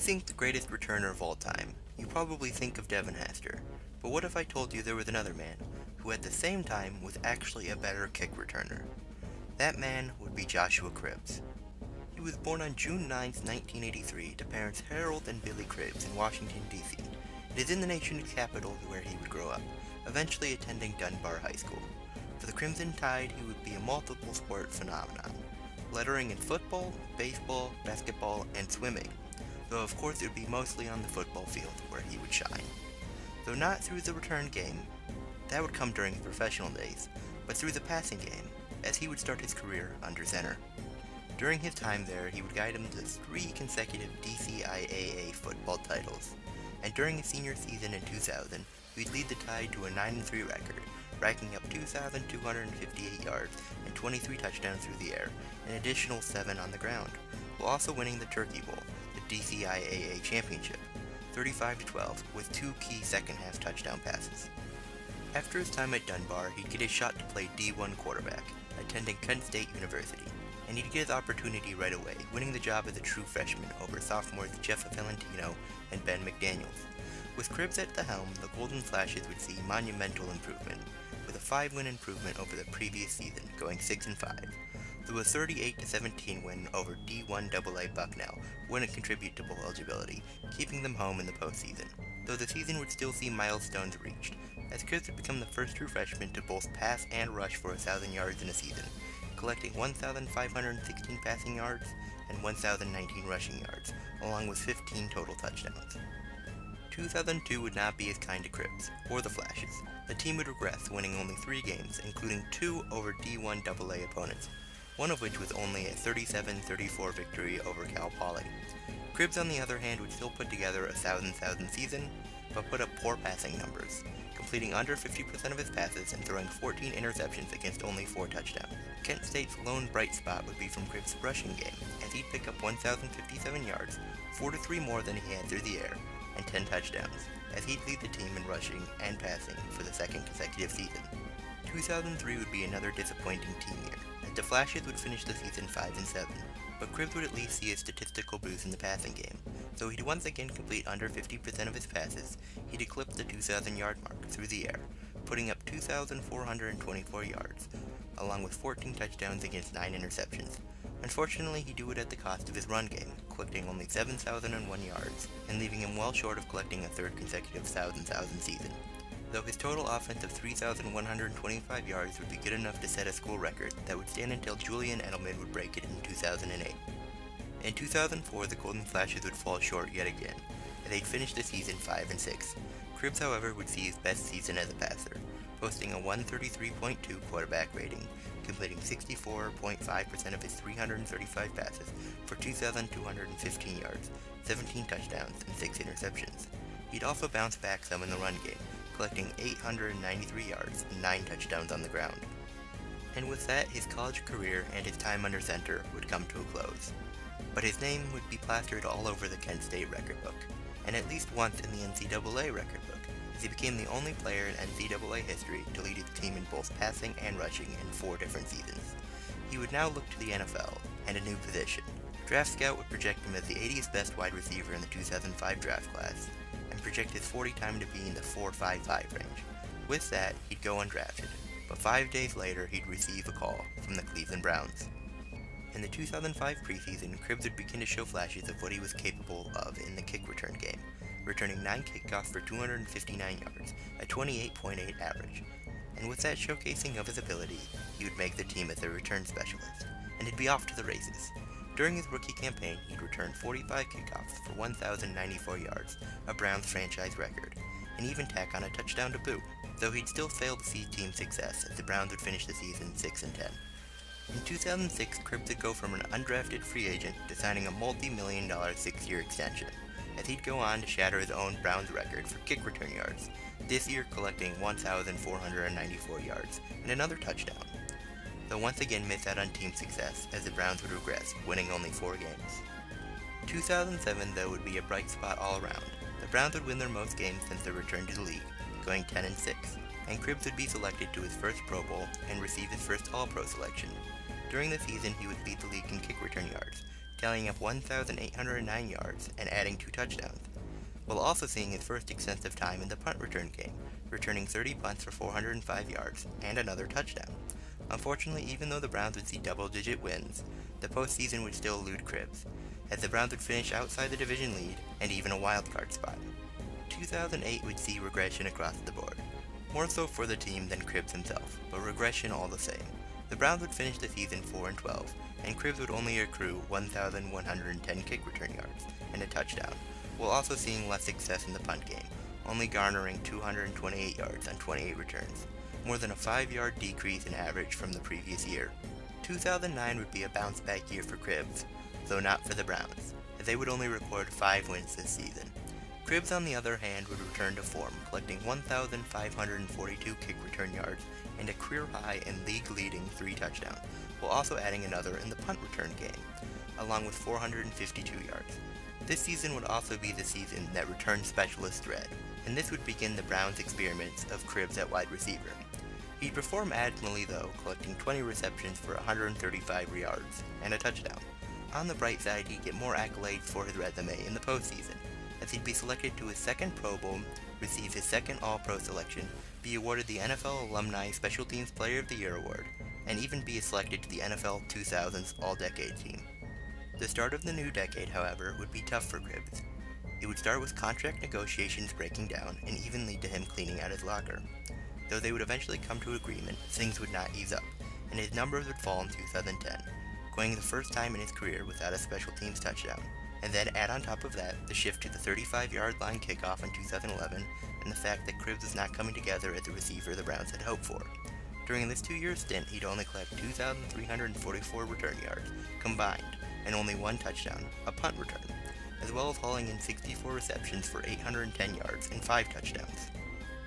think the greatest returner of all time, you probably think of Devin Hester. But what if I told you there was another man, who at the same time was actually a better kick returner? That man would be Joshua Cribbs. He was born on June 9, 1983 to parents Harold and Billy Cribbs in Washington, D.C. It is in the nation's capital where he would grow up, eventually attending Dunbar High School. For the Crimson Tide, he would be a multiple sport phenomenon, lettering in football, baseball, basketball, and swimming, though of course it would be mostly on the football field where he would shine. Though not through the return game, that would come during his professional days, but through the passing game, as he would start his career under center. During his time there, he would guide him to 3 consecutive DCIAA football titles, and during his senior season in 2000, he would lead the Tide to a 9-3 record, racking up 2,258 yards and 23 touchdowns through the air, an additional 7 on the ground, while also winning the Turkey Bowl, the DCIAA championship, 35-12, with 2 key second-half touchdown passes. After his time at Dunbar, he'd get his shot to play D1 quarterback, attending Kent State University, and he'd get his opportunity right away, winning the job as a true freshman over sophomores Jeff Valentino and Ben McDaniels. With Cribbs at the helm, the Golden Flashes would see monumental improvement, with a 5-win improvement over the previous season, going 6-5. Though a 38-17 win over D1 AA Bucknell wouldn't contribute to bowl eligibility, keeping them home in the postseason. Though the season would still see milestones reached, as Cribbs would become the first true freshman to both pass and rush for 1,000 yards in a season, collecting 1,516 passing yards and 1,019 rushing yards, along with 15 total touchdowns. 2002 would not be as kind to Cribbs, or the Flashes. The team would regress, winning only 3 games, including 2 over D1 AA opponents, one of which was only a 37-34 victory over Cal Poly. Cribbs, on the other hand, would still put together a 1,000 season, but put up poor passing numbers, completing under 50% of his passes and throwing 14 interceptions against only 4 touchdowns. Kent State's lone bright spot would be from Cribbs' rushing game, as he'd pick up 1,057 yards, 4-3 more than he had through the air, and 10 touchdowns, as he'd lead the team in rushing and passing for the second consecutive season. 2003 would be another disappointing team year, as the Flashes would finish the season 5-7, but Cribbs would at least see a statistical boost in the passing game. Though he'd once again complete under 50% of his passes, he'd eclipse the 2,000-yard mark through the air, putting up 2,424 yards, along with 14 touchdowns against 9 interceptions. Unfortunately, he'd do it at the cost of his run game, collecting only 7,001 yards, and leaving him well short of collecting a third consecutive 1,000 season. Though his total offense of 3,125 yards would be good enough to set a school record that would stand until Julian Edelman would break it in 2008. In 2004, the Golden Flashes would fall short yet again, as they'd finish the season 5-6. Cribbs, however, would see his best season as a passer, posting a 133.2 quarterback rating, completing 64.5% of his 335 passes for 2,215 yards, 17 touchdowns, and 6 interceptions. He'd also bounce back some in the run game, collecting 893 yards and 9 touchdowns on the ground. And with that, his college career and his time under center would come to a close. But his name would be plastered all over the Kent State record book, and at least once in the NCAA record book, as he became the only player in NCAA history to lead his team in both passing and rushing in 4 different seasons. He would now look to the NFL and a new position. Draft Scout would project him as the 80th best wide receiver in the 2005 draft class, and project his 40 time to be in the 4.55 range. With that, he'd go undrafted, but 5 days later he'd receive a call from the Cleveland Browns. In the 2005 preseason, Cribbs would begin to show flashes of what he was capable of in the kick return game, returning 9 kickoffs for 259 yards, a 28.8 average. And with that showcasing of his ability, he would make the team as a return specialist, and he'd be off to the races. During his rookie campaign, he'd return 45 kickoffs for 1,094 yards, a Browns franchise record, and even tack on a touchdown to boot, though he'd still fail to see team success as the Browns would finish the season 6-10. In 2006, Cribbs would go from an undrafted free agent to signing a multi-million-dollar 6-year extension, as he'd go on to shatter his own Browns record for kick return yards, this year collecting 1,494 yards and another touchdown, though once again missed out on team success as the Browns would regress, winning only 4 games. 2007, though, would be a bright spot all around. The Browns would win their most games since their return to the league, going 10-6, and Cribbs would be selected to his first Pro Bowl and receive his first All-Pro selection. During the season, he would lead the league in kick return yards, tallying up 1,809 yards and adding 2 touchdowns, while also seeing his first extensive time in the punt return game, returning 30 punts for 405 yards and another touchdown. Unfortunately, even though the Browns would see double-digit wins, the postseason would still elude Cribbs, as the Browns would finish outside the division lead and even a wildcard spot. 2008 would see regression across the board, more so for the team than Cribbs himself, but regression all the same. The Browns would finish the season 4-12, and Cribbs would only accrue 1,110 kick return yards and a touchdown, while also seeing less success in the punt game, only garnering 228 yards on 28 returns, more than a 5-yard decrease in average from the previous year. 2009 would be a bounce-back year for Cribbs, though not for the Browns, as they would only record 5 wins this season. Cribbs, on the other hand, would return to form, collecting 1,542 kick return yards and a career-high and league-leading 3 touchdowns, while also adding another in the punt return game, along with 452 yards. This season would also be the season that return specialists read, and this would begin the Browns' experiments of Cribbs at wide receiver. He'd perform admirably though, collecting 20 receptions for 135 yards and a touchdown. On the bright side, he'd get more accolades for his resume in the postseason, as he'd be selected to his second Pro Bowl, receive his second All-Pro selection, be awarded the NFL Alumni Special Teams Player of the Year award, and even be selected to the NFL 2000's All-Decade team. The start of the new decade, however, would be tough for Cribbs. It would start with contract negotiations breaking down and even lead to him cleaning out his locker. Though they would eventually come to agreement, things would not ease up, and his numbers would fall in 2010, going the first time in his career without a special teams touchdown. And then add on top of that the shift to the 35-yard line kickoff in 2011 and the fact that Cribbs was not coming together as the receiver the Browns had hoped for. During this 2-year stint, he'd only collect 2,344 return yards combined and only 1 touchdown, a punt return, as well as hauling in 64 receptions for 810 yards and 5 touchdowns.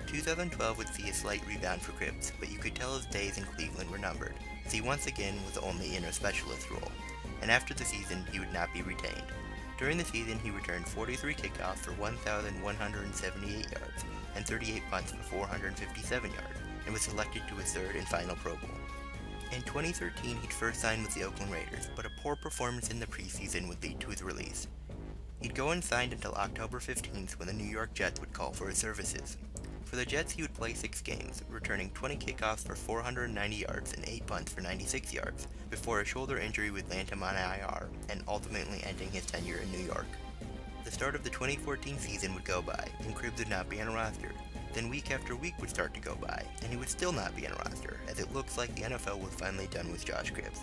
2012 would see a slight rebound for Cribbs, but you could tell his days in Cleveland were numbered, as he once again was only in a specialist role, and after the season he would not be retained. During the season, he returned 43 kickoffs for 1,178 yards and 38 punts for 457 yards, and was selected to his 3rd and final Pro Bowl. In 2013, he'd first signed with the Oakland Raiders, but a poor performance in the preseason would lead to his release. He'd go unsigned until October 15th when the New York Jets would call for his services. For the Jets, he would play 6 games, returning 20 kickoffs for 490 yards and 8 punts for 96 yards, before a shoulder injury would land him on IR, and ultimately ending his tenure in New York. The start of the 2014 season would go by, and Cribbs would not be on a roster. Then week after week would start to go by, and he would still not be on a roster, as it looks like the NFL was finally done with Josh Cribbs.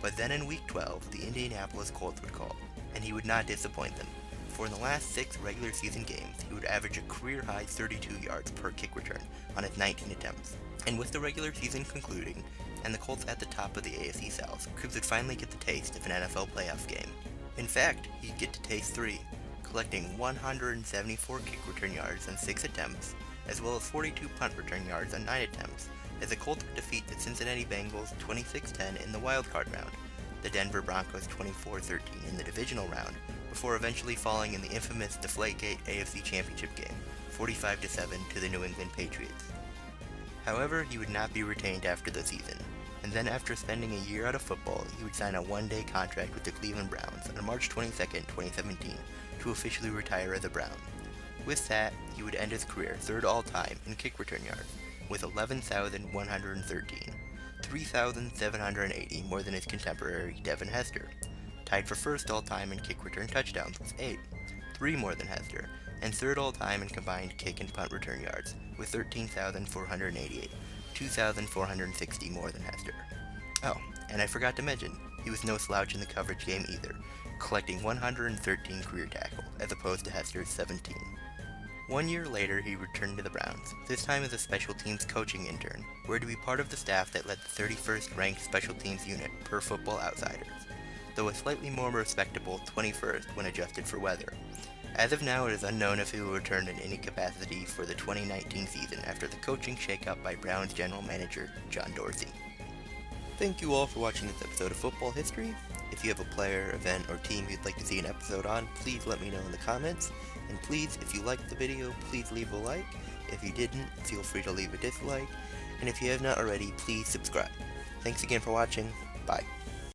But then in week 12, the Indianapolis Colts would call, and he would not disappoint them. For in the last 6 regular season games, he would average a career-high 32 yards per kick return on his 19 attempts. And with the regular season concluding, and the Colts at the top of the AFC South, Cribbs would finally get the taste of an NFL playoff game. In fact, he'd get to taste 3, collecting 174 kick return yards on 6 attempts, as well as 42 punt return yards on 9 attempts, as the Colts would defeat the Cincinnati Bengals 26-10 in the wildcard round, the Denver Broncos 24-13 in the divisional round, before eventually falling in the infamous Deflategate AFC Championship game, 45-7 to the New England Patriots. However, he would not be retained after the season, and then after spending a year out of football, he would sign a 1-day contract with the Cleveland Browns on March 22, 2017, to officially retire as a Brown. With that, he would end his career 3rd all-time in kick return yards, with 11,113, 3,780 more than his contemporary Devin Hester. Tied for 1st all-time in kick return touchdowns with 8, 3 more than Hester, and 3rd all-time in combined kick and punt return yards with 13,488, 2,460 more than Hester. Oh, and I forgot to mention, he was no slouch in the coverage game either, collecting 113 career tackles as opposed to Hester's 17. 1 year later, he returned to the Browns, this time as a special teams coaching intern, where to be part of the staff that led the 31st ranked special teams unit per Football Outsiders, though a slightly more respectable 21st when adjusted for weather. As of now, it is unknown if he will return in any capacity for the 2019 season after the coaching shakeup by Browns general manager John Dorsey. Thank you all for watching this episode of Football History. If you have a player, event, or team you'd like to see an episode on, please let me know in the comments. And please, if you liked the video, please leave a like. If you didn't, feel free to leave a dislike. And if you have not already, please subscribe. Thanks again for watching. Bye.